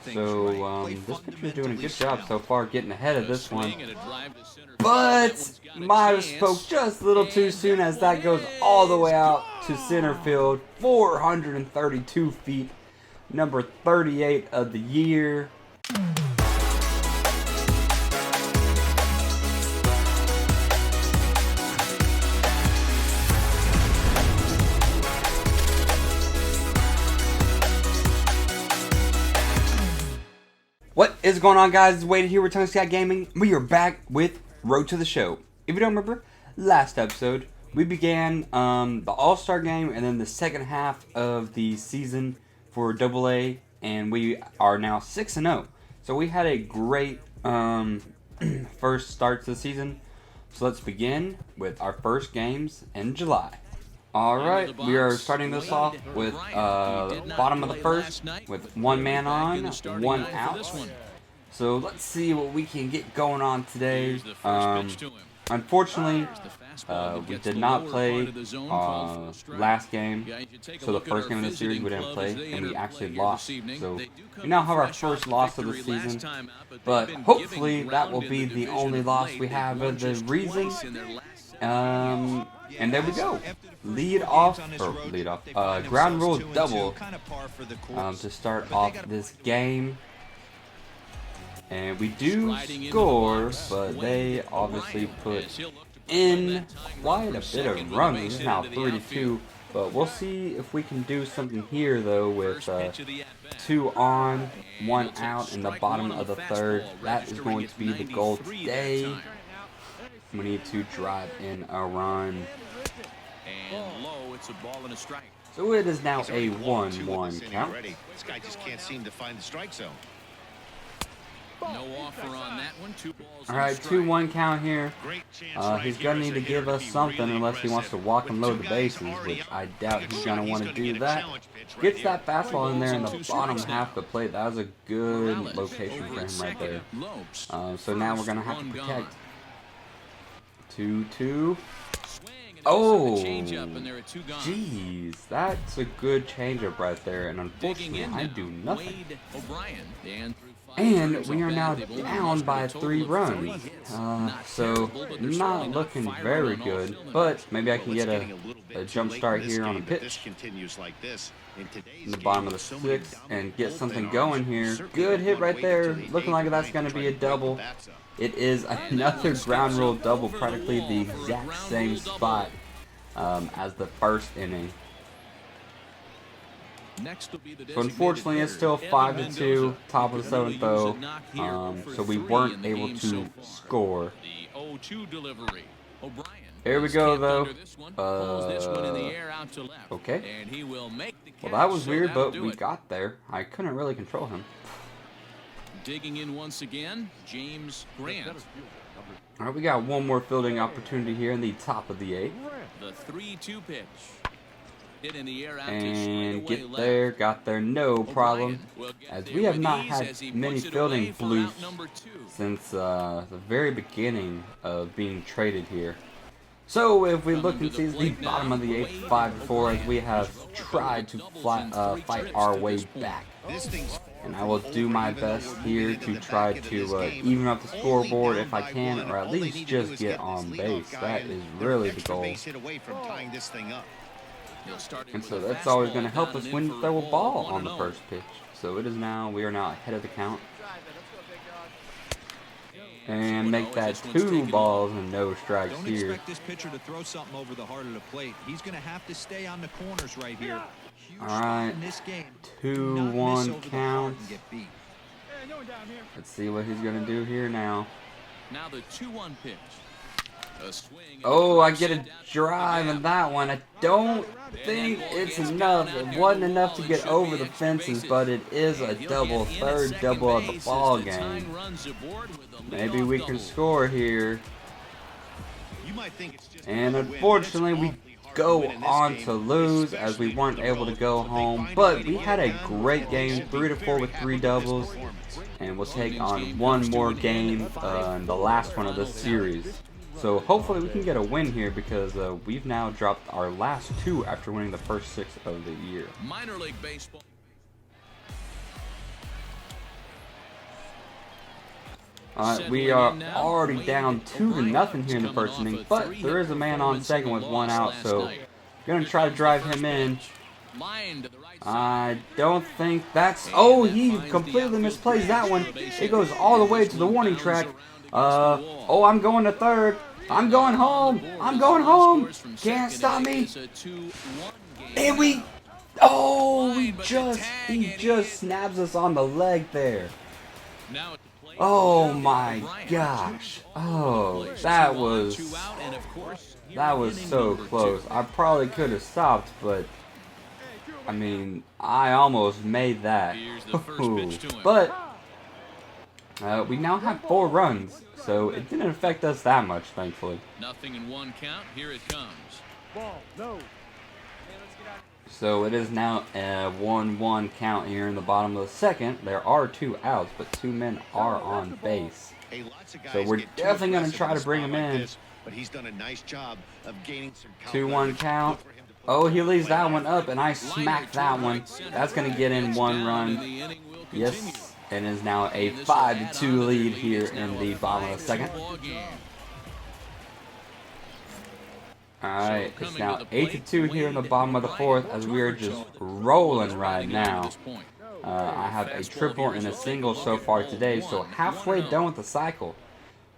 So, this pitcher's doing a good job so far getting ahead of this one. But Myers spoke just a little too soon as that goes all the way out to center field. 432 feet. Number 38 of the year. What is going on, guys? It's Wade here with Tongue Sky Gaming. We are back with Road to the Show. If you don't remember, last episode we began the All-Star game and then the second half of the season for AA, and we are now 6-0. So we had a great first start to the season. So let's begin with our first games in July. Alright, we are starting this off with bottom of the first with one man on, one out. So let's see what we can get going on today. Unfortunately, we did not play last game, so the first game of the series we didn't play, and we actually lost. So we now have our first loss of the season, but hopefully that will be the only loss we have of the reason. And there we go. Ground rule double to start off this game. And we do score, but they obviously put in quite a bit of runs. This is now 3-2, but we'll see if we can do something here though with 2 on, 1 out in the bottom of the third. That is going to be the goal today. We need to drive in a run. So it is now a 1-1 count. This guy just can't seem to find the strike zone. No offer on that one. 2 balls. All right, 2-1 count here. He's gonna need to give us something unless he wants to walk and load the bases, which I doubt he's gonna want to do that. Gets that fastball in there in the bottom half of the plate. That was a good location for him right there. So now we're gonna have to protect. 2-2. Oh, jeez, that's a good changeup right there, and unfortunately I do nothing. And we are now down by 3 runs, so not looking very good, but maybe I can get a jump start here on a pitch in the bottom of the 6th and get something going here. Good hit right there, looking like that's going to be a double. It is another ground rule double, practically the exact same spot as the first inning. So unfortunately, it's still 5-2, top of the 7th though, so we weren't able to score. Here we go though. Okay. Well, that was weird, but we got there. I couldn't really control him. Digging in once again, James Grant. All right, we got one more fielding opportunity here in the top of the 8th. The 3-2 pitch. Hit in the air out and get there, got there, no problem. As we have not had many fielding bloofs since the very beginning of being traded here. So if we look and see the bottom of the 8th, 5-4, as we have tried to fight our way back. And I will do my best here to try to even up the scoreboard if I can, or at least just get on base. That is really the goal. And so that's always going to help us when you throw a ball on the first pitch. So it is now, we are now ahead of the count. And make that 2 balls and no strikes here. Don't expect this pitcher to throw something over the heart of the plate. He's going to have to stay on the corners right here. Alright, 2-1 count. Let's see what he's going to do here now. Now the 2-1 pitch. Oh, I get a drive in that one. I don't think it's enough. It wasn't enough to get over the fences, but it is a double, third double of the ball game. Maybe we can score here. And unfortunately, we go on to lose as we weren't able to go home. But we had a great game, 3-4 with 3 doubles. And we'll take on one more game in the last one of this series. So hopefully we can get a win here because we've now dropped our last 2 after winning the first 6 of the year. Minor league baseball. We are already down 2-0 here in the first inning, but there is a man on second with one out, so gonna try to drive him in. I don't think that's... Oh, he completely misplays that one. It goes all the way to the warning track. Oh, I'm going to third. I'm going home. I'm going home. Can't stop me. And we... Oh, he just snaps us on the leg there. Oh my gosh. Oh, that was so close. I probably could have stopped, but I mean, I almost made that. But we now have 4 runs, so it didn't affect us that much, thankfully. Nothing in 1 count. Here it comes. So it is now a 1-1 count here in the bottom of the second. There are 2 outs, but 2 men are on base. So we're definitely going to try to bring him in. But he's done a nice job of gaining some 2-1 count. Oh, he leaves that one up, and I smacked that one. That's going to get in 1 run. Yes, and is now a 5-2 lead here in the bottom of the second. Alright, it's now 8-2 here in the bottom of the fourth as we are just rolling right now. I have a triple and a single so far today, so halfway done with the cycle.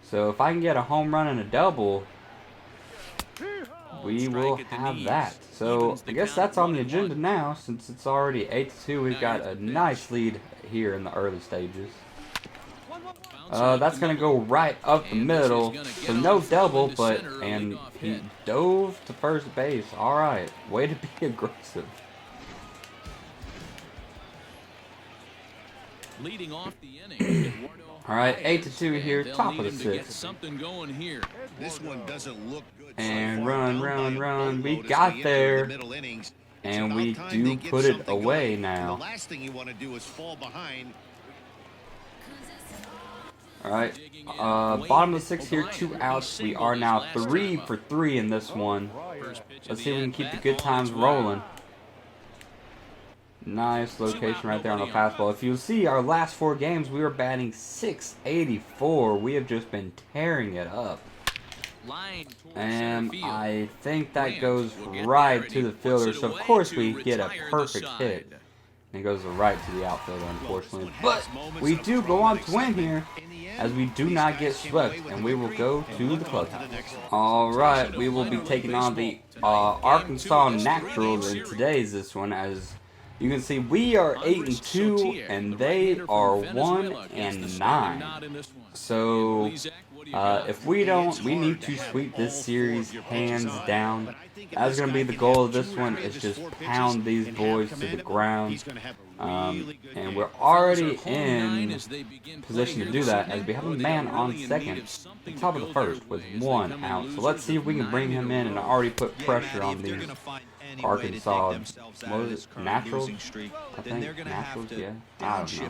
So if I can get a home run and a double, we will have that. So I guess that's on the agenda now, since it's already 8-2. We've got a nice lead here in the early stages. That's going to go right up the middle. So no double, but, and he dove to first base. Alright, way to be aggressive. Leading off the inning. Alright, 8-2 here, top of the sixth. Something going here. This one doesn't look good. And run. We got there. And we do put it away now. The last thing you want to do is fall behind. Alright, bottom of the sixth here, 2 outs. We are now 3 for 3 in this one. Let's see if we can keep the good times rolling. Nice location right there on the fastball. If you see our last 4 games, we were batting .684. We have just been tearing it up. And I think that goes right to the fielder. So of course we get a perfect hit. And it goes right to the outfielder, unfortunately. But we do go on to win here, as we do not get swept, and we will go to the clubhouse. Alright, we will be taking on the Arkansas Naturals in today's this one. As you can see, we are 8-2, and they are 1-9. So if we don't, we need to sweep this series hands down. That's going to be the goal of this one, is just pound these boys to the ground. And we're already in position to do that, as we have a man on second, at the top of the first, with 1 out. So let's see if we can bring him in and already put pressure on these Arkansas, what is it, Naturals? I think, Naturals, yeah, I don't know.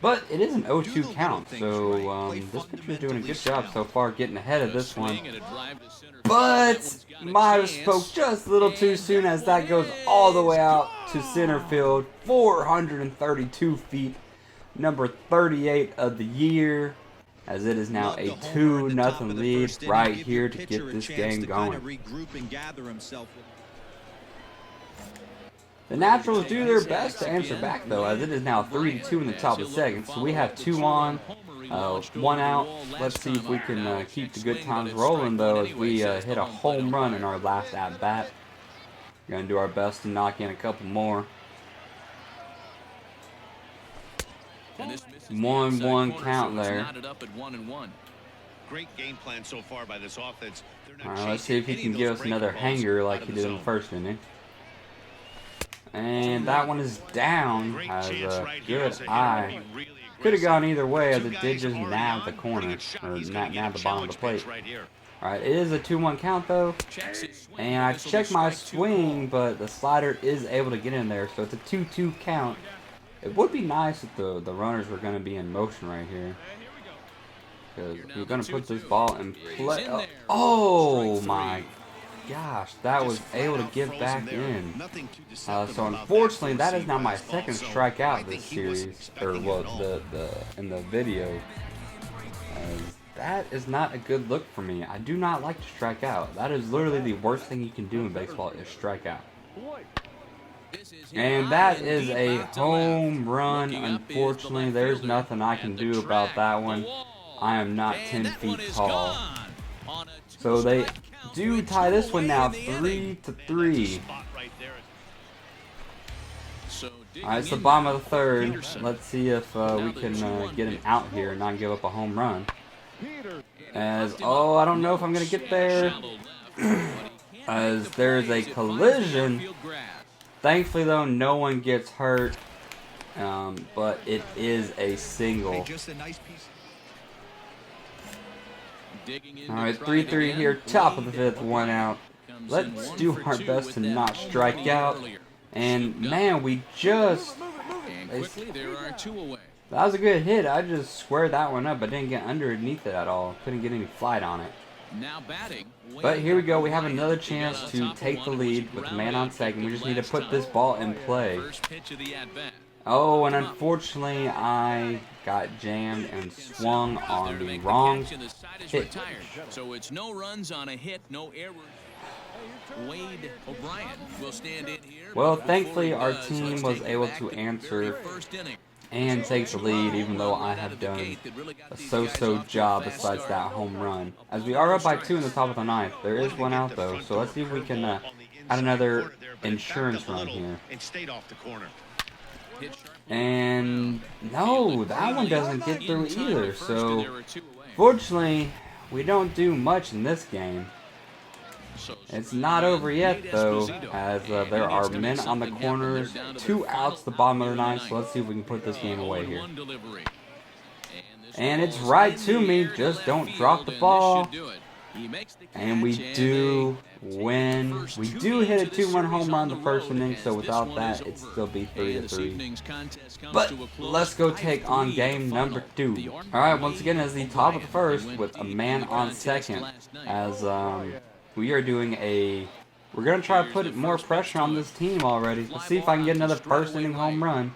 But it is an 0-2 count, so this pitcher is doing a good job so far getting ahead of this one. But might have spoke just a little too soon, as that goes all the way out to center field, 432 feet, number 38 of the year, as it is now a 2-0 lead right here to get this game going. The Naturals do their best to answer back, though, as it is now 3-2 in the top of the second. So we have 2 on, 1 out. Let's see if we can keep the good times rolling, though, as we hit a home run in our last at-bat. We're going to do our best to knock in a couple more. 1-1 count there. Great game plan so far by this offense. Alright, let's see if he can give us another hanger like he did in the first inning. And that one is down. Has a good eye. Could have gone either way, as it did just nab the corner, or nab the bottom of the plate. Alright, it is a 2-1 count though. And I checked my swing, but the slider is able to get in there, so it's a 2-2 count. It would be nice if the runners were going to be in motion right here, because we're going to put this ball in play. Oh my gosh, that was able to get back in. So unfortunately, that is now my second strikeout this series, or well, in the video. That is not a good look for me. I do not like to strike out. That is literally the worst thing you can do in baseball is strike out. And that is a home run. Unfortunately, there's nothing I can do about that one. I am not 10 feet tall. So they do tie this one now 3-3. Alright, it's the bottom of the third. Let's see if we can get an out here and not give up a home run. Oh, I don't know if I'm going to get there. As there's a collision. Thankfully, though, no one gets hurt. But it is a single. Alright, 3-3 here, top of the fifth, one out. Let's do our best to not strike out. And man, we just... That was a good hit. I just squared that one up, but didn't get underneath it at all. Couldn't get any flight on it. But here we go. We have another chance to take the lead with a man on second. We just need to put this ball in play. Oh, and unfortunately, I got jammed and swung on the wrong hit. So it's no runs on a hit, no errors. Wade O'Brien will stand in here. Well, thankfully, our team was able to answer and take the lead, even though I have done a so-so job besides that home run. As we are up by 2 in the top of the ninth, there is one out though, so let's see if we can add another insurance run here. And no, that one doesn't get through either, so fortunately, we don't do much in this game. It's not over yet though, as there are men on the corners, 2 outs the bottom of the ninth, so let's see if we can put this game away here. And it's right to me, just don't drop the ball. And we do win. We do hit a 2-run home run the first inning, so without that, it'd still be 3-3. But let's go take on game number 2. Alright, once again, as the top of the first, with a man on second, as we are doing we're going to try to put more pressure on this team already. Let's see if I can get another first inning home run.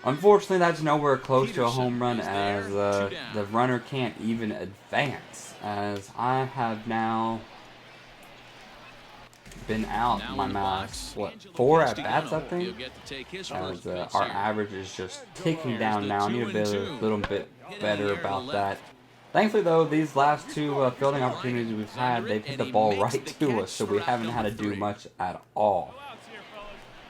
Unfortunately, that's nowhere close to a home run, as the runner can't even advance. As I have now been out my last, 4 at-bats, I think? As our average is just ticking down now. I need to be a little bit better about that. Thankfully, though, these last 2 fielding opportunities we've had, they've hit the ball right to us, so we haven't had to do much at all.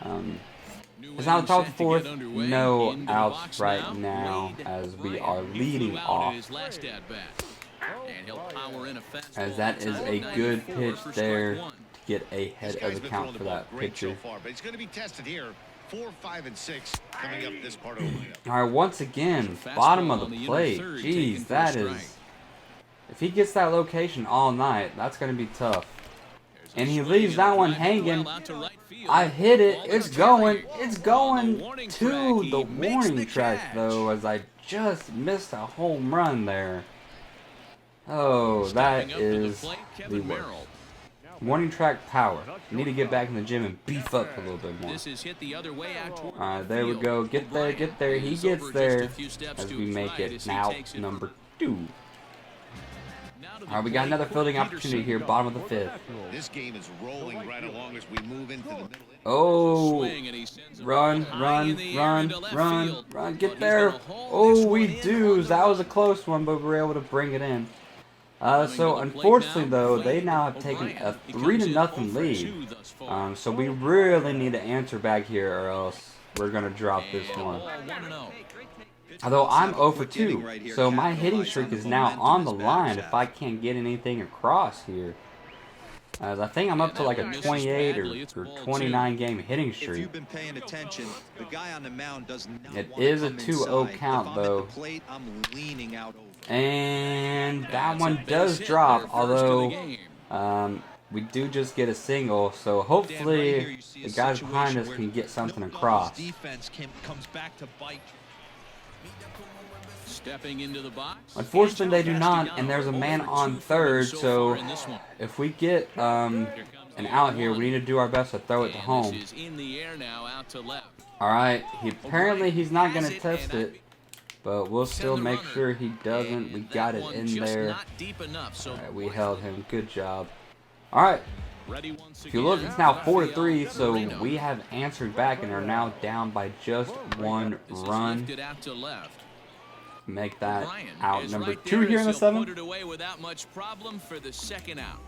It's now the top of the fourth, no outs right now, as we are leading off. As that is a good pitch there to get ahead of the count for that pitcher. It's going to be tested here. 4, 5, and 6 coming up this part of the lineup. Alright, once again, bottom of the plate. Jeez, that is... If he gets that location all night, that's going to be tough. And he leaves that one hanging. I hit it. It's going. It's going to the warning track, though, as I just missed a home run there. Oh, that is the worst. Warning track power. You need to get back in the gym and beef up a little bit more. Alright, there we go. Get there, get there. He gets there as we make it now number 2. Alright, we got another fielding opportunity here, bottom of the fifth. This game is rolling right along as we move into the middle. Oh, run, get there. Oh, we do. That was a close one, but we were able to bring it in. So unfortunately though, they now have taken a 3-0 lead. So we really need to answer back here, or else we're gonna drop this one. Although I'm 0 for 2, so my hitting streak is now on the line if I can't get anything across here. As I think I'm up to like a 28 or 29 game hitting streak. If you've been paying attention, the guy on the mound does not it is a 2-0 count though. And that one does drop, although we do just get a single, so hopefully the guys behind us can get something across. Unfortunately, they do not, and there's a man on third, so if we get an out here, we need to do our best to throw it to home. Alright, apparently he's not going to test it. but we'll still Send the make runner. sure he doesn't. And We that got it one in just there. not deep enough, so Alright, we held him. Good job. Alright, ready once if you look, again. it's now Rafael 4-3, so Moreno. we have answered back and are now down by just one This is run. lifted out to left. Make that Bryan out is number right 2 there here as in the he'll put 7th. it away without much problem for the second out.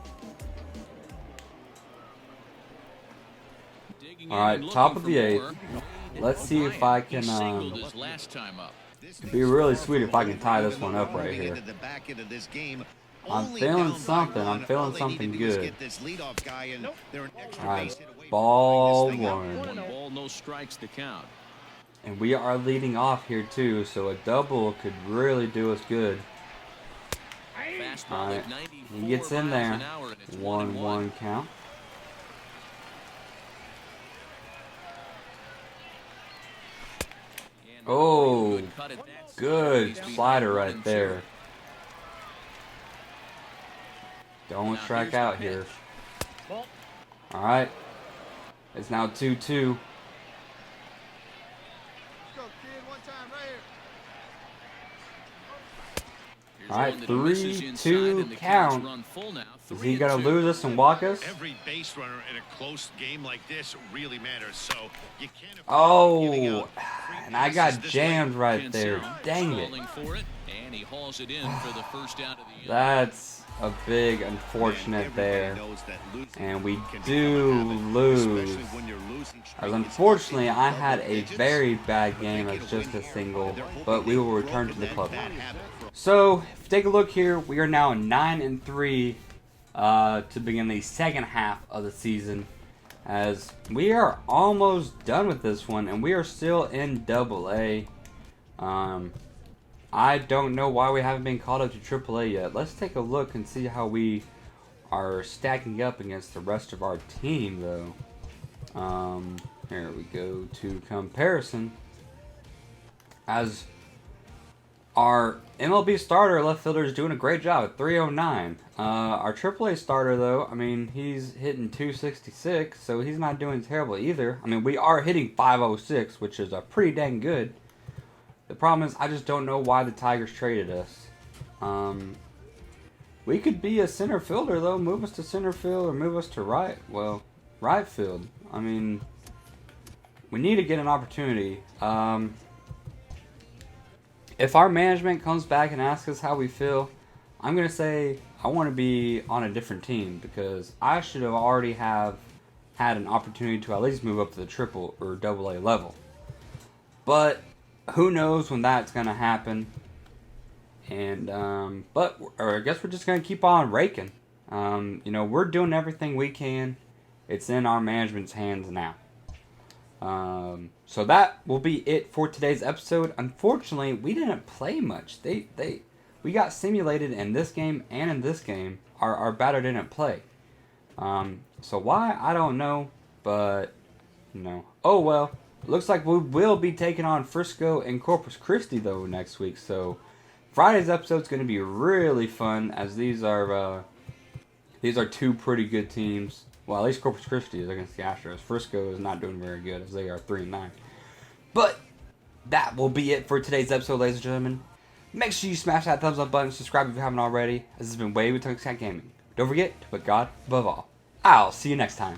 Digging in Alright, and top looking of the for 8th. more. Let's see if I can, He singled his last time up. it'd be really sweet if I can tie this one up right here. I'm feeling something. I'm feeling something good. Alright, ball 1. One ball, no strikes to count. And we are leading off here too, so a double could really do us good. Fastball Alright, at 94 he gets in miles there. an hour, and it's 1-1 count. And Oh, good cut at that good side. He's slider behind right 1-2. there. Don't Now strike here's out the here. pitch. Alright, it's now 2-2. Here's Alright, one that he misses 3-2 inside, and the count's count. run full now. Is he 3-2. gonna lose us and walk us? Every base runner in a close game like this really matters, so you can't Oh, giving up and I got jammed right there. Cancel Dang it. falling for it, and he hauls it in for the first out of the inning. That's a big unfortunate there. And we can do become a habit, lose. especially when you're losing As streaks unfortunately, into I double had a digits. very bad game They as get just win a here. single, They're hoping but we they will can return grow to the that clubhouse. bad habit for So, if you take a look here, we are now 9-3 to begin the second half of the season. As we are almost done with this one, and we are still in Double A. I don't know why we haven't been called up to Triple A yet. Let's take a look and see how we are stacking up against the rest of our team, though. Here we go to comparison. As our MLB starter left fielder is doing a great job at 309. Our AAA starter, though, I mean, he's hitting 266, so he's not doing terrible either. I mean, we are hitting 506, which is pretty dang good. The problem is, I just don't know why the Tigers traded us. We could be a center fielder, though. Move us to center field or move us to right. Well, right field. I mean, we need to get an opportunity. If our management comes back and asks us how we feel, I'm going to say I want to be on a different team because I should have already had an opportunity to at least move up to the triple or double A level. But who knows when that's going to happen. And, or I guess we're just going to keep on raking. We're doing everything we can. It's in our management's hands now. So that will be it for today's episode. Unfortunately, we didn't play much. We got simulated in this game and in this game. Our batter didn't play. So why, I don't know, but oh well. Looks like we will be taking on Frisco and Corpus Christi though next week. So Friday's episode is going to be really fun as these are two pretty good teams. Well, at least Corpus Christi is against the Astros. Frisco is not doing very good as they are 3-9. But that will be it for today's episode, ladies and gentlemen. Make sure you smash that thumbs up button, subscribe if you haven't already. This has been Wade with Tongue Gaming. Don't forget to put God above all. I'll see you next time.